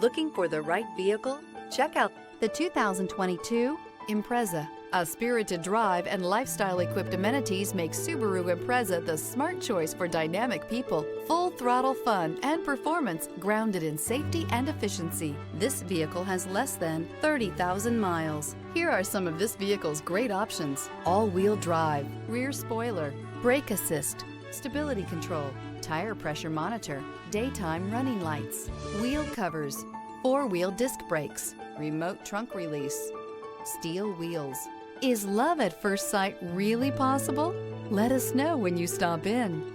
Looking for the right vehicle? Check out the 2022 Impreza. A spirited drive and lifestyle-equipped amenities make Subaru Impreza the smart choice for dynamic people. Full throttle fun and performance grounded in safety and efficiency. This vehicle has less than 30,000 miles. Here are some of this vehicle's great options: all-wheel drive, rear spoiler, brake assist, stability control, tire pressure monitor, daytime running lights, wheel covers, four-wheel disc brakes, remote trunk release, steel wheels. Is love at first sight really possible? Let us know when you stop in.